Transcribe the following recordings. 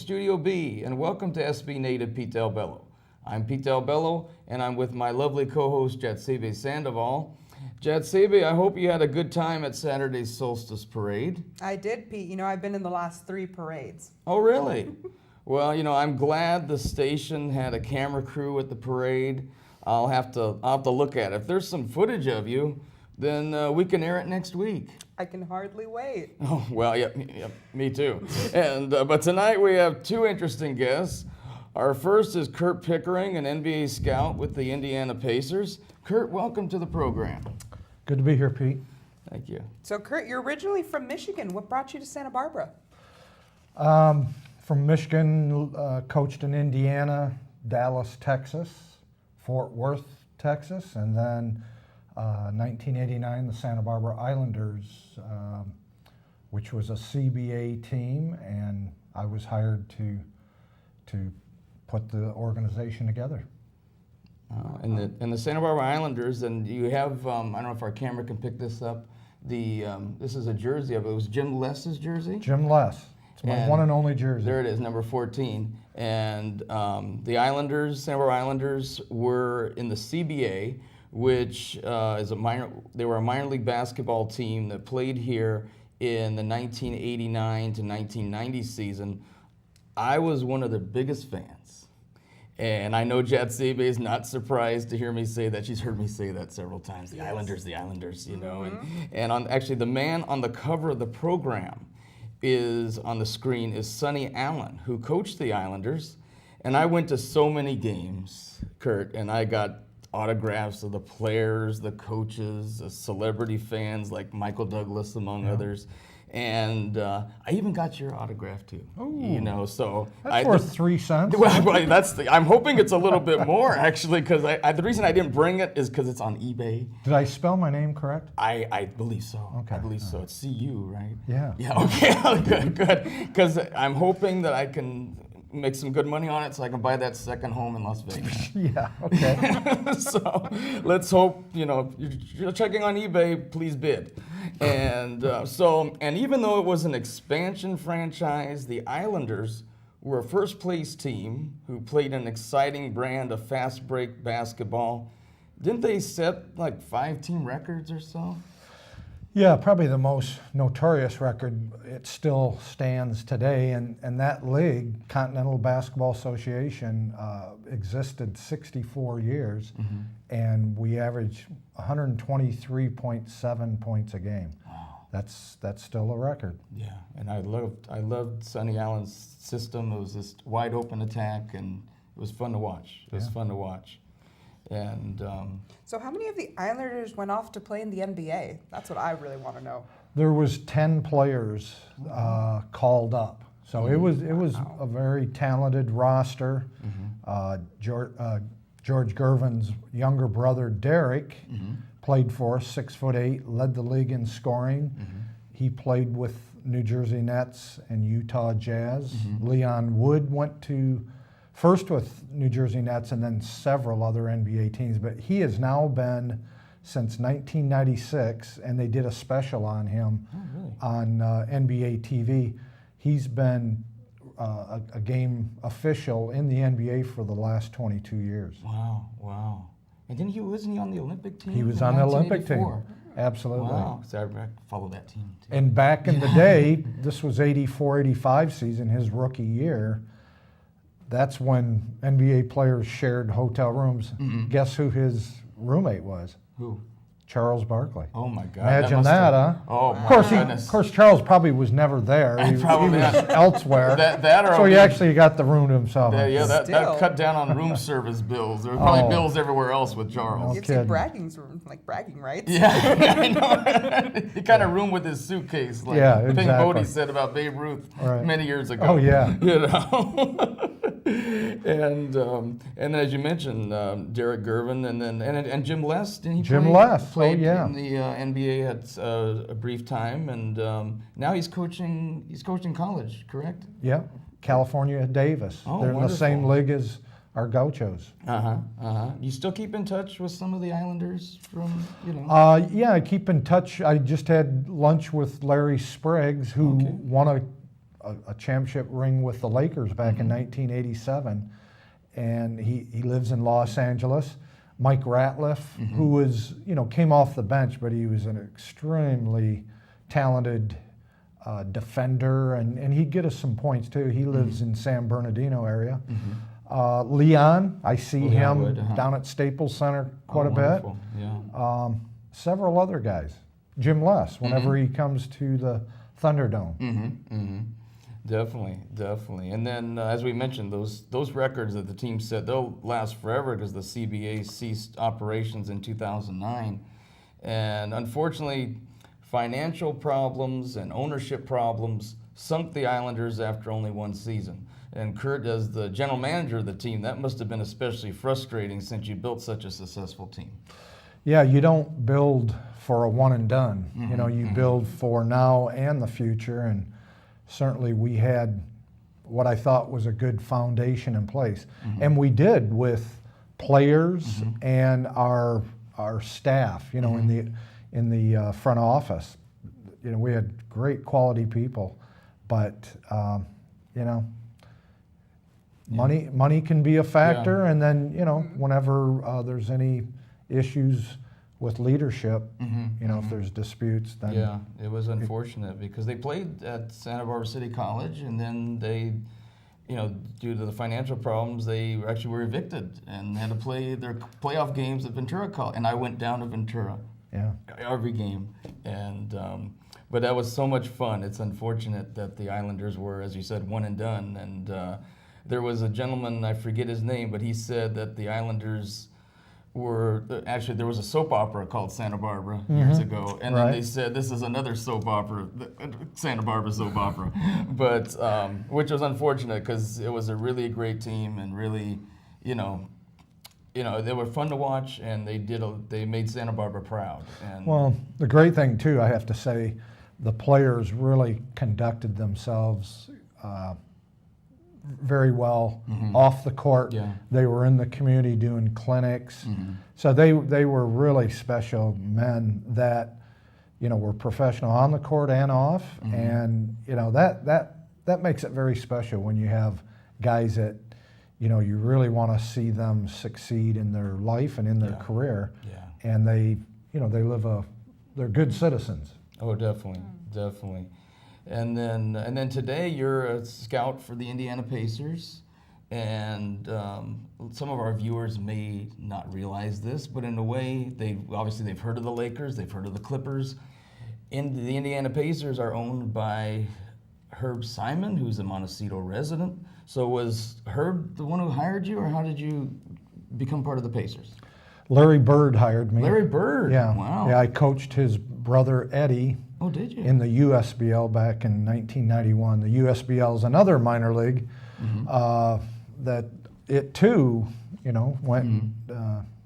Studio B, and welcome to SB native Pete Dal Bello. I'm Pete Dal Bello, and I'm with my lovely co-host Jatsebe Sandoval. Jatsebe, I hope you had a good time at Saturday's Solstice Parade. I did, Pete. You know, I've been in the last 3 parades. Oh, really? Well, you know, I'm glad the station had a camera crew at the parade. I'll have to look at it. If there's some footage of you, then we can air it next week. I can hardly wait. Oh, well, yep, me too. And but tonight we have 2 interesting guests. Our first is Curt Pickering, an NBA scout with the Indiana Pacers. Curt, welcome to the program. Good to be here, Pete. Thank you. So, Curt, you're originally from Michigan. What brought you to Santa Barbara? From Michigan, coached in Indiana, Dallas, Texas, Fort Worth, Texas, and then 1989, the Santa Barbara Islanders, which was a CBA team, and I was hired to put the organization together. And the Santa Barbara Islanders, and you have, I don't know if our camera can pick this up, this is a jersey of it. It was Jim Less's jersey? Jim Less. It's my one and only jersey. There it is, number 14. And the Islanders, Santa Barbara Islanders, were in the CBA, which is they were a minor league basketball team that played here in the 1989 to 1990 season. I was one of the biggest fans. And I know Jatsebe is not surprised to hear me say that. She's heard me say that several times. The Islanders, you know. And actually the man on the cover of the program on the screen is Sonny Allen, who coached the Islanders. And I went to so many games, Curt, and I got autographs of the players, the coaches, the celebrity fans like Michael Douglas, among others. And I even got your autograph too. Ooh, you know, so that's worth 3 cents. Well, I'm hoping it's a little bit more actually, because the reason I didn't bring it is because it's on eBay. Did I spell my name correct? I believe so. Okay. I believe so. It's CU, right? Yeah. Yeah. Okay. Good. Because I'm hoping that I can make some good money on it so I can buy that second home in Las Vegas. Yeah, okay. So let's hope, you know, you're checking on eBay, please bid. And and even though it was an expansion franchise, the Islanders were a first place team who played an exciting brand of fast break basketball. Didn't they set like 5 team records or so? Yeah, probably the most notorious record. It still stands today, and that league, Continental Basketball Association, existed 64 years, and we averaged 123.7 points a game. Wow. That's still a record. Yeah, and I loved Sonny Allen's system. It was this wide open attack, and it was fun to watch. It was fun to watch. And So how many of the Islanders went off to play in the NBA? That's what I really want to know. There was 10 players called up, so it was a very talented roster. George Gervin's younger brother Derek played for us, 6'8", led the league in scoring. He played with New Jersey Nets and Utah Jazz. Leon Wood went to first with New Jersey Nets and then several other NBA teams, but he has now been since 1996, and they did a special on him on NBA TV. He's been a game official in the NBA for the last 22 years. Wow. And then wasn't he on the Olympic team? He was on the Olympic team. Absolutely. Wow, so I follow that team too. And back in the day, this was 84-85 season, his rookie year. That's when NBA players shared hotel rooms. Guess who his roommate was? Who? Charles Barkley. Oh my God! Imagine that, huh? Oh my goodness! Of course, Charles probably was never there. He was elsewhere. So he actually got the room to himself. That cut down on room service bills. There were probably bills everywhere else with Charles. It's like bragging rights. Yeah, I know. He kind of roomed with his suitcase, like the thing Bodie said about Babe Ruth many years ago. Oh yeah. You know. And as you mentioned, Derek Gervin, and Jim Less, didn't he? Jim Less played in the NBA at a brief time, and now he's coaching college, correct? Yeah, California Davis. Oh, they're in the same league as our Gauchos. You still keep in touch with some of the Islanders from, you know? Yeah, I keep in touch. I just had lunch with Larry Spriggs, who won a a championship ring with the Lakers back in 1987, and he lives in Los Angeles. Mike Ratliff, who was, came off the bench, but he was an extremely talented defender, and he'd get us some points too. He lives in San Bernardino area. Leon, I see him Wood, down at Staples Center quite a bit. Wonderful. Yeah. Several other guys. Jim Less, whenever he comes to the Thunderdome. Definitely. And then, as we mentioned, those records that the team set, they'll last forever because the CBA ceased operations in 2009. And unfortunately, financial problems and ownership problems sunk the Islanders after only one season. And Curt, as the general manager of the team, that must have been especially frustrating since you built such a successful team. Yeah, you don't build for a one and done. You build for now and the future, and certainly we had what I thought was a good foundation in place. And we did with players and our staff, in the front office. We had great quality people, but money can be a factor, and then whenever there's any issues with leadership, if there's disputes, then yeah, it was unfortunate because they played at Santa Barbara City College, and then they, due to the financial problems, they actually were evicted and had to play their playoff games at Ventura College. And I went down to Ventura, every game, and but that was so much fun. It's unfortunate that the Islanders were, as you said, one and done. And there was a gentleman, I forget his name, but he said that the Islanders were actually, there was a soap opera called Santa Barbara years ago, and then they said this is another soap opera, Santa Barbara soap opera, but which was unfortunate because it was a really great team and really, they were fun to watch, and they made Santa Barbara proud. And well, the great thing too, I have to say, the players really conducted themselves very well off the court. Yeah. They were in the community doing clinics. So they were really special men that, were professional on the court and off. And, that makes it very special when you have guys that, you really want to see them succeed in their life and in their career. Yeah. And they they're good citizens. Oh, definitely. And then today you're a scout for the Indiana Pacers, and some of our viewers may not realize this, but in a way, they've heard of the Lakers, they've heard of the Clippers. The Indiana Pacers are owned by Herb Simon, who's a Montecito resident. So was Herb the one who hired you, or how did you become part of the Pacers? Larry Bird hired me. Larry Bird? Yeah. Wow. Yeah, I coached his brother Eddie. Oh, did you? In the USBL back in 1991. The USBL is another minor league that it too, went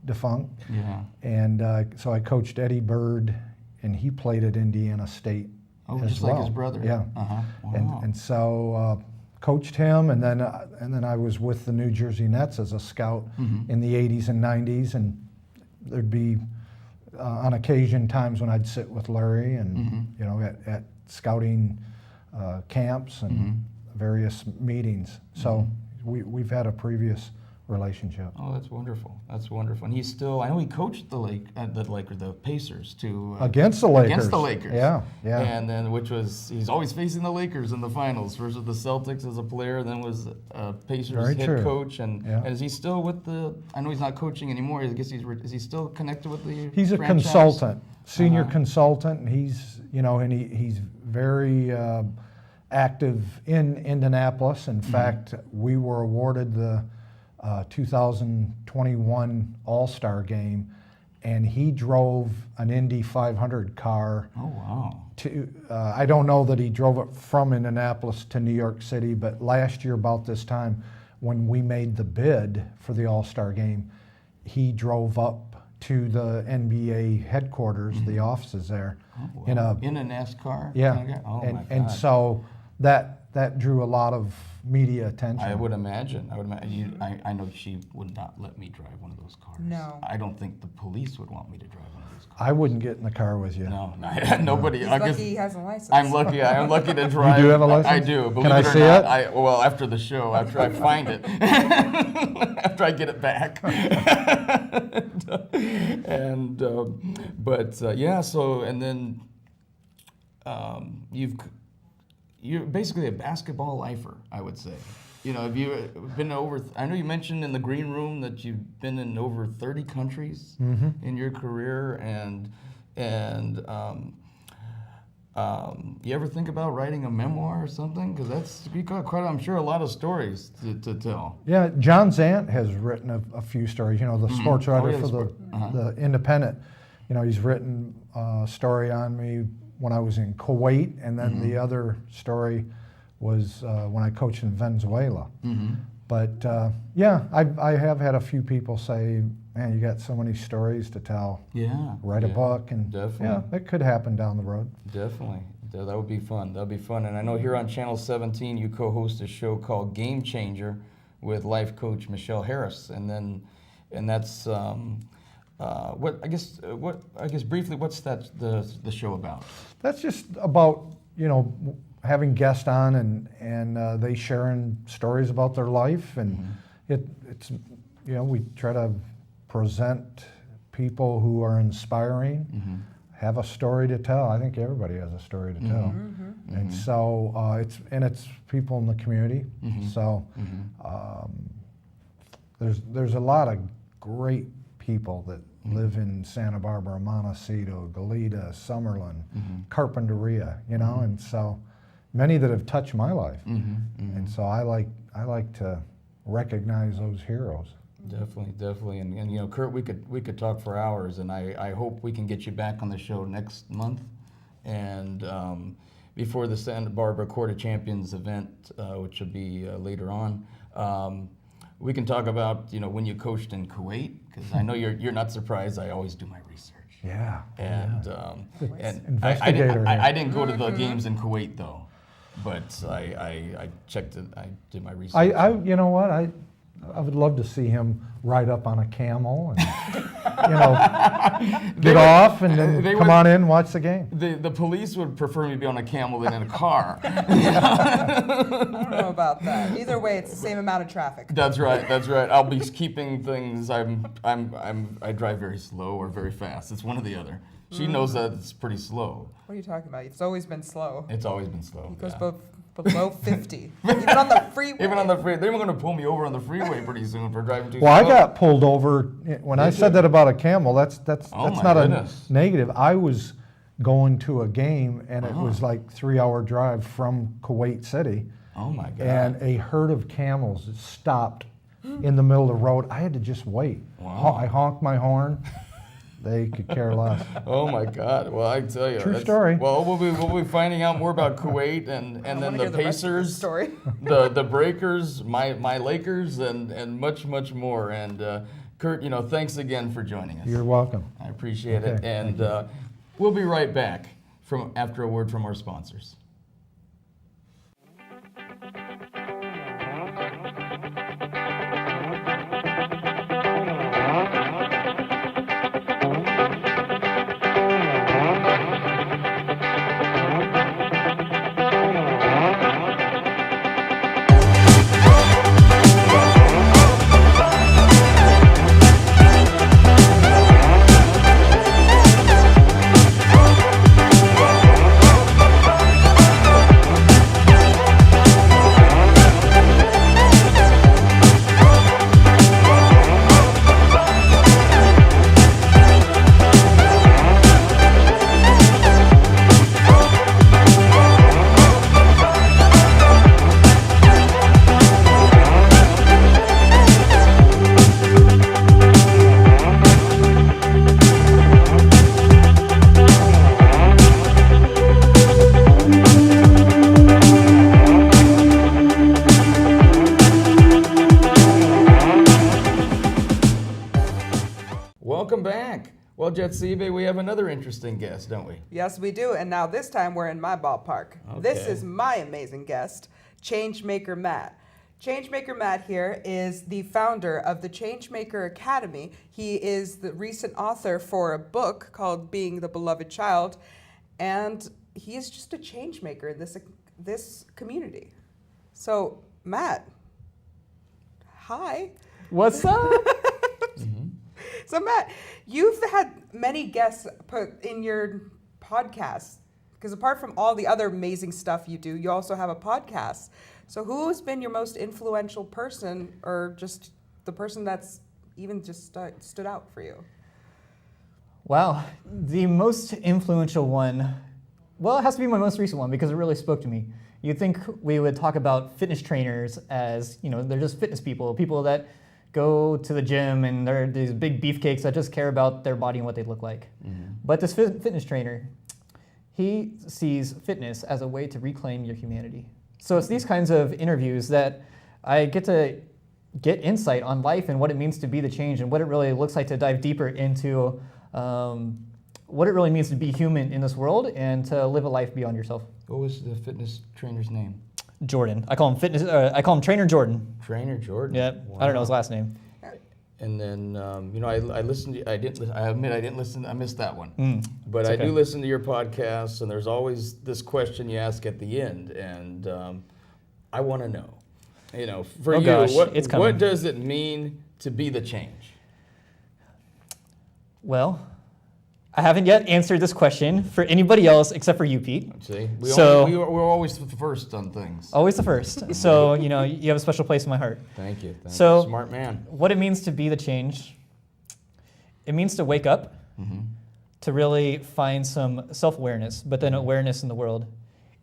defunct. Yeah. And so I coached Eddie Bird, and he played at Indiana State. Oh, as just well. like his brother. Yeah. Wow. And so coached him, and then I was with the New Jersey Nets as a scout in the 80s and 90s, and there'd be on occasion times when I'd sit with Larry and at scouting camps and various meetings. So we've had a previous relationship. Oh, that's wonderful. And he's still, I know he coached the Pacers too. Against the Lakers. Against the Lakers. Yeah. And then he's always facing the Lakers in the finals. First with the Celtics as a player, then was Pacers Very head true. coach. And is he still with I know he's not coaching anymore. I guess is he still connected with the He's a franchise? consultant, senior consultant, and he's he's very active in Indianapolis. In fact, we were awarded the 2021 All-Star game, and he drove an Indy 500 car. Oh, wow. I don't know that he drove it from Indianapolis to New York City, but last year about this time, when we made the bid for the All-Star game, he drove up to the NBA headquarters, the offices there, Oh, wow. In a NASCAR? yeah, kind of guy? Oh, my God. and so that that drew a lot of media attention. I would imagine. I know she would not let me drive one of those cars. No. I don't think the police would want me to drive one of those cars. I wouldn't get in the car with you. No, nobody. He's I guess lucky he has a license. I'm lucky. I'm lucky to drive. You do have a license? I do. Believe Can I it or see not, it? well, after the show, after I find it, after I get it back. Yeah. So and then you're basically a basketball lifer, I would say. You know, have you been over? I know you mentioned in the green room that you've been in over 30 countries in your career, and you ever think about writing a memoir or something? Because you got quite, I'm sure, a lot of stories to tell. Yeah, John Zant has written a few stories. You know, the sports writer yeah, for the Independent. You know, he's written a story on me when I was in Kuwait, and then the other story was when I coached in Venezuela. But yeah, I have had a few people say, "Man, you got so many stories to tell. Yeah. Write a book," and definitely. yeah, it could happen down the road. Definitely. That would be fun. That would be fun. And I know here on Channel 17 you co-host a show called Game Changer with life coach Michelle Harris, and that's I guess briefly, what's that the show about? That's just about, you know, having guests on and they sharing stories about their life, and it's you know, we try to present people who are inspiring, have a story to tell. I think everybody has a story to tell, and so it's people in the community. So there's a lot of great people that live in Santa Barbara, Montecito, Goleta, Summerlin, Carpinteria, you know, and so many that have touched my life, and so I like to recognize those heroes. Definitely, and you know, Curt, we could talk for hours, and I hope we can get you back on the show next month, and before the Santa Barbara Court of Champions event, which will be later on. We can talk about, you know, when you coached in Kuwait, because I know you're not surprised. I always do my research. Yeah. And Investigator. I didn't go to the games in Kuwait though, but I checked it. I did my research. You know what, I would love to see him ride up on a camel and you know, get off and then come on in and watch the game. The police would prefer me be on a camel than in a car. I don't know about that. Either way, it's the same amount of traffic. That's right. I'll be keeping things. I drive very slow or very fast. It's one or the other. She knows that it's pretty slow. What are you talking about? It's always been slow. It's always been slow. It goes below 50. Even on the freeway. Even on the freeway. They were going to pull me over on the freeway pretty soon for driving too slow. Well, I got pulled over when I said that about a camel. That's Oh, my not goodness. a negative. I was going to a game, and it was like 3-hour drive from Kuwait City. Oh my God. And a herd of camels stopped in the middle of the road. I had to just wait. Wow. I honked my horn. They could care less. Oh my God! Well, I tell you, True story. Well, we'll be finding out more about Kuwait and then the Pacers, story. the Breakers, my Lakers, and much more. And Curt, you know, thanks again for joining us. You're welcome. I appreciate it, Okay, and we'll be right back after a word from our sponsors. Welcome back. Well, Jetsibe, we have another interesting guest, don't we? Yes, we do. And now this time we're in my ballpark. This Okay. is my amazing guest. Changemaker Matt. Changemaker Matt here is the founder of the Changemaker Academy. He is the recent author for a book called Being the Beloved Child, and he is just a changemaker in this community. So, Matt, hi. What's up? So, Matt, you've had many guests put in your podcast, because apart from all the other amazing stuff you do, you also have a podcast. So who's been your most influential person, or just the person that's even just stood out for you? Wow, the most influential one, well, it has to be my most recent one because it really spoke to me. You'd think we would talk about fitness trainers as, they're just fitness people that go to the gym and they're these big beefcakes that just care about their body and what they look like. Mm-hmm. But this fitness trainer, he sees fitness as a way to reclaim your humanity. So it's these kinds of interviews that I get to get insight on life and what it means to be the change and what it really looks like to dive deeper into what it really means to be human in this world and to live a life beyond yourself. What was the fitness trainer's name? Jordan. I call him Trainer Jordan. Trainer Jordan. Yeah. Wow. I don't know his last name. And then, I listened to, I admit I didn't listen, I missed that one. But It's I okay. do listen to your podcasts, and there's always this question you ask at the end, and I want to know. For Oh you, gosh, it's coming. what does it mean to be the change? Well, I haven't yet answered this question for anybody else except for you, Pete. See, So- we're always the first on things. Always the first. So, you have a special place in my heart. Thank you. So- Smart man. What it means to be the change, it means to wake up, to really find some self-awareness, but then awareness in the world,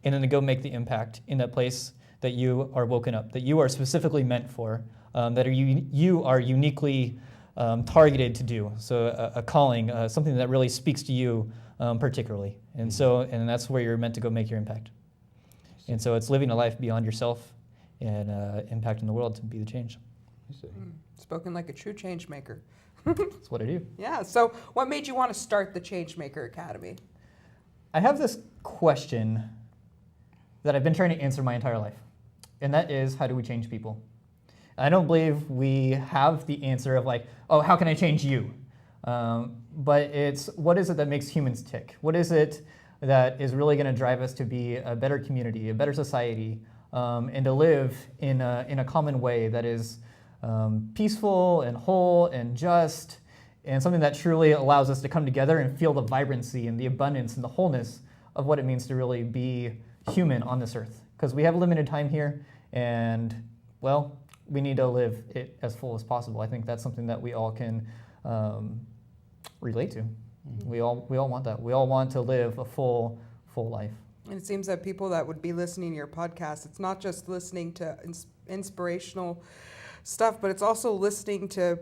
and then to go make the impact in that place that you are woken up, that you are specifically meant for, that you are uniquely targeted to do. So a calling, something that really speaks to you particularly. And and that's where you're meant to go make your impact. And so it's living a life beyond yourself and impacting the world to be the change. I see. Spoken like a true change maker. That's what I do. Yeah, so what made you want to start the Changemaker Academy? I have this question that I've been trying to answer my entire life, and that is, how do we change people? I don't believe we have the answer of how can I change you? But it's, what is it that makes humans tick? What is it that is really going to drive us to be a better community, a better society, and to live in a common way that is peaceful and whole and just, and something that truly allows us to come together and feel the vibrancy and the abundance and the wholeness of what it means to really be human on this earth. Because we have limited time here, and, well, we need to live it as full as possible. I think that's something that we all can relate to. We all want that. We all want to live a full life. And it seems that people that would be listening to your podcast, it's not just listening to inspirational stuff, but it's also listening to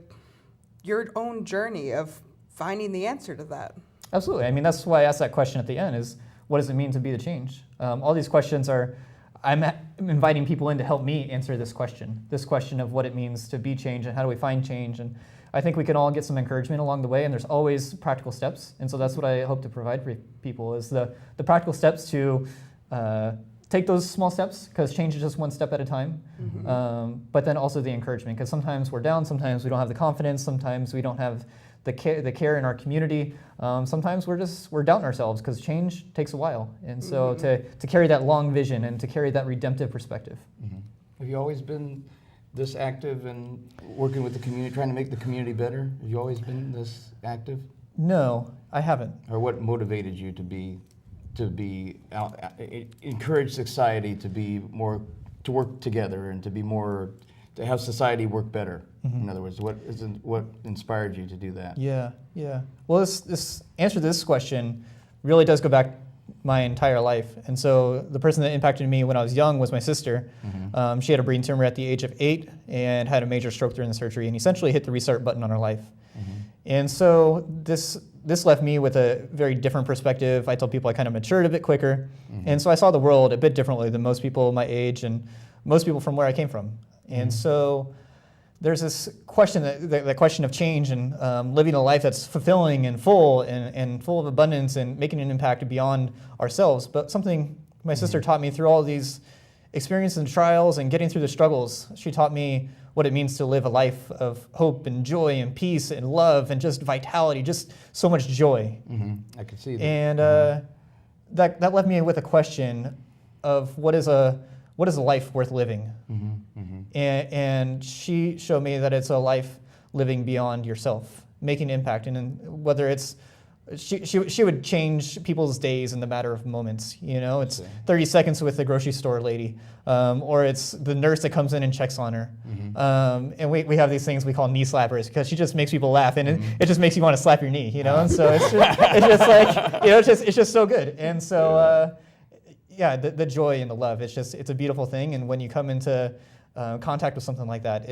your own journey of finding the answer to that. Absolutely. I mean, that's why I asked that question at the end, is what does it mean to be the change? All these questions are, I'm inviting people in to help me answer this question of what it means to be change and how do we find change. And I think we can all get some encouragement along the way, and there's always practical steps. And so that's what I hope to provide for people, is the practical steps to take those small steps, because change is just one step at a time. But then also the encouragement, because sometimes we're down, sometimes we don't have the confidence, sometimes we don't have the care in our community. Sometimes we're doubting ourselves because change takes a while. And so to carry that long vision and to carry that redemptive perspective. Have you always been this active and working with the community, trying to make the community better? Have you always been this active? No, I haven't. Or what motivated you to encourage society to work together and to have society work better? In other words, what inspired you to do that? Yeah. Well, this answer to this question really does go back my entire life. And so the person that impacted me when I was young was my sister. She had a brain tumor at the age of 8 and had a major stroke during the surgery, and essentially hit the restart button on her life. And so this left me with a very different perspective. I tell people I kind of matured a bit quicker. And so I saw the world a bit differently than most people my age and most people from where I came from. And so there's this question, that question of change and living a life that's fulfilling and full and full of abundance and making an impact beyond ourselves. But something my sister taught me through all these experiencing trials and getting through the struggles, she taught me what it means to live a life of hope and joy and peace and love and just vitality, just so much joy. I can see that. And that left me with a question of what is a life worth living? And she showed me that it's a life living beyond yourself, making an impact. And whether it's, she would change people's days in the matter of moments. You know, it's 30 seconds with the grocery store lady, or it's the nurse that comes in and checks on her. And we have these things we call knee slappers because she just makes people laugh, and it just makes you want to slap your knee, you know. And so it's just like, you know, it's just so good. And so the joy and the love, it's a beautiful thing. And when you come into contact with something like that,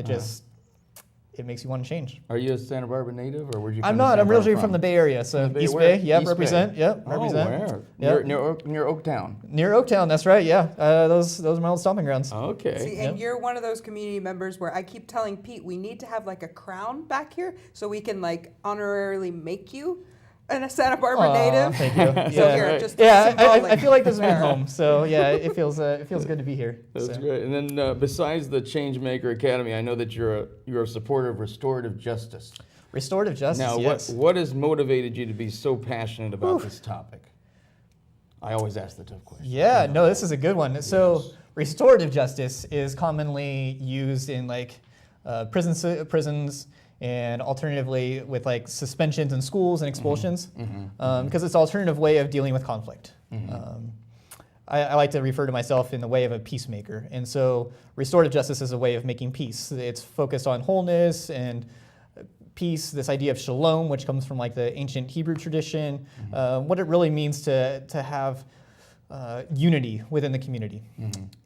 it makes you want to change. Are you a Santa Barbara native, or where'd you come I'm to not. Santa I'm Barbara originally from the Bay Area, so Bay- East where? Bay. Yep, East represent. Bay. Yep, Oh, represent. where? Yep. Near Oaktown. Near Oaktown, that's right. Yeah, those are my old stomping grounds. Okay. See, and you're one of those community members where I keep telling Pete we need to have like a crown back here so we can like honorarily make you a Santa Barbara Aw, native. Thank you. So Yeah, here, right. just yeah. symbolic. I feel like this is my home. So yeah, it feels good to be here. That's So. great. And then besides the Changemaker Academy, I know that you're a supporter of restorative justice. Restorative justice. Now, yes. what has motivated you to be so passionate about this topic? I always ask the tough questions. Yeah, no, this is a good one. So restorative justice is commonly used in like prisons and alternatively with like suspensions in schools and expulsions, because it's an alternative way of dealing with conflict. I like to refer to myself in the way of a peacemaker. And so restorative justice is a way of making peace. It's focused on wholeness and peace, this idea of shalom, which comes from like the ancient Hebrew tradition, what it really means to have unity within the community.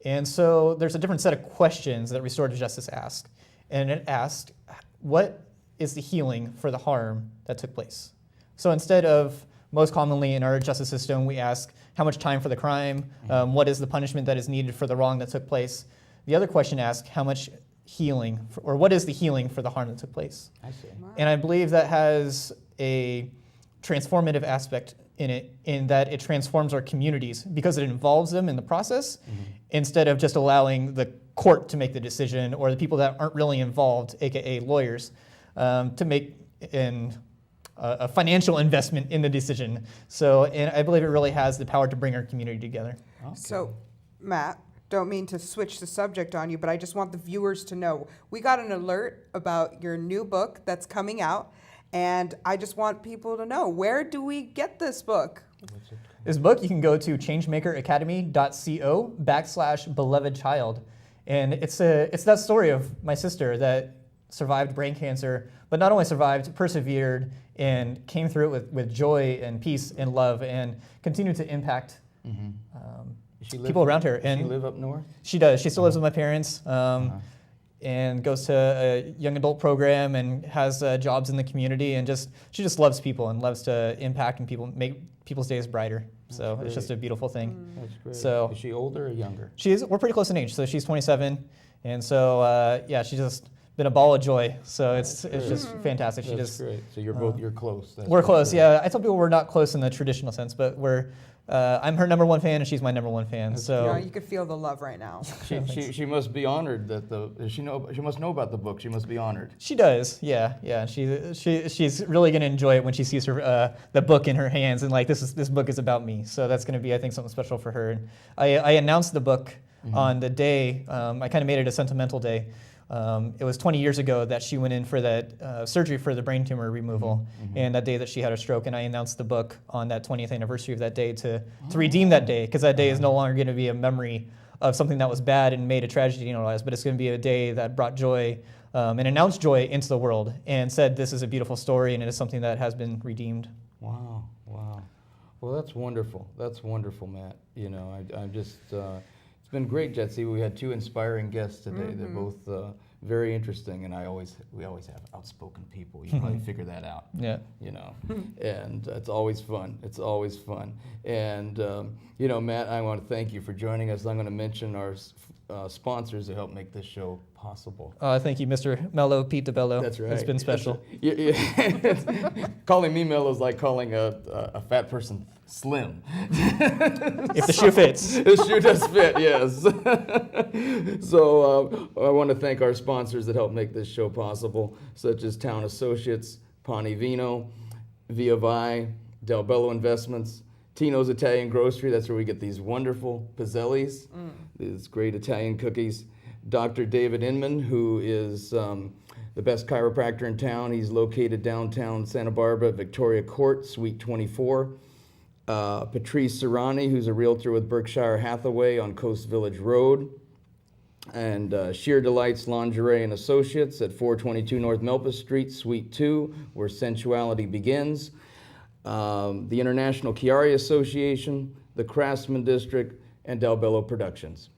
And so there's a different set of questions that restorative justice asks. And it asked, what is the healing for the harm that took place? So instead of, most commonly in our justice system, we ask how much time for the crime, what is the punishment that is needed for the wrong that took place. The other question asks how much healing, or what is the healing for the harm that took place? I see. And I believe that has a transformative aspect in it, in that it transforms our communities because it involves them in the process instead of just allowing the court to make the decision or the people that aren't really involved, aka lawyers, to make a financial investment in the decision. So, and I believe it really has the power to bring our community together. Okay. So, Matt, don't mean to switch the subject on you, but I just want the viewers to know. We got an alert about your new book that's coming out, and I just want people to know, where do we get this book? This book, you can go to changemakeracademy.co/beloved child. And it's that story of my sister that survived brain cancer, but not only survived, persevered, and came through it with joy and peace and love and continued to impact people around her. Does she live up north? She does. She still lives with my parents and goes to a young adult program and has jobs in the community, and she just loves people and loves to impact and make people's days brighter. So it's just a beautiful thing. That's great. So is she older or younger? We're pretty close in age, so she's 27, and so she's just been a ball of joy. So it's just fantastic. That's great. So you're close. That's We're for close. sure. Yeah, I tell people we're not close in the traditional sense, but I'm her number one fan and she's my number one fan. So You could feel the love right now. She must be honored that she must know about the book. She must be honored. she does. Yeah. She's really gonna enjoy it when she sees her the book in her hands and like this book is about me. So that's gonna be, I think, something special for her. And I announced the book on the day. I kind of made it a sentimental day. It was 20 years ago that she went in for that surgery for the brain tumor removal, and that day that she had a stroke, and I announced the book on that 20th anniversary of that day to redeem that day, because that day is no longer going to be a memory of something that was bad and made a tragedy in our lives, but it's going to be a day that brought joy and announced joy into the world and said this is a beautiful story and it is something that has been redeemed. Wow. Well, that's wonderful. That's wonderful, Matt. You know, I'm just. It's been great, Jetsi. We had two inspiring guests today. They're both very interesting, and we always have outspoken people. You probably figure that out. Yeah. You know, and it's always fun. It's always fun. And you know, Matt, I want to thank you for joining us. I'm going to mention our sponsors to help make this show possible. possible. Thank you, Mr. Mello, Pete DeBello. That's right. It's been special. Calling me mellow is like calling a fat person slim. If the shoe fits. The shoe does fit, yes. So I want to thank our sponsors that help make this show possible, such as Town Associates, Pani Vino, Via Vi, Dal Bello Investments, Tino's Italian Grocery. That's where we get these wonderful pizzellis, these great Italian cookies. Dr. David Inman, who is the best chiropractor in town. He's located downtown Santa Barbara, Victoria Court, Suite 24. Patrice Serrani, who's a realtor with Berkshire Hathaway on Coast Village Road. And Sheer Delights Lingerie and Associates at 422 North Melpas Street, Suite 2, where sensuality begins. The International Chiari Association, the Craftsman District, and Dal Bello Productions.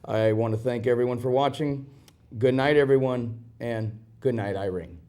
I want to thank everyone for watching. Good night, everyone, and good night, Irene.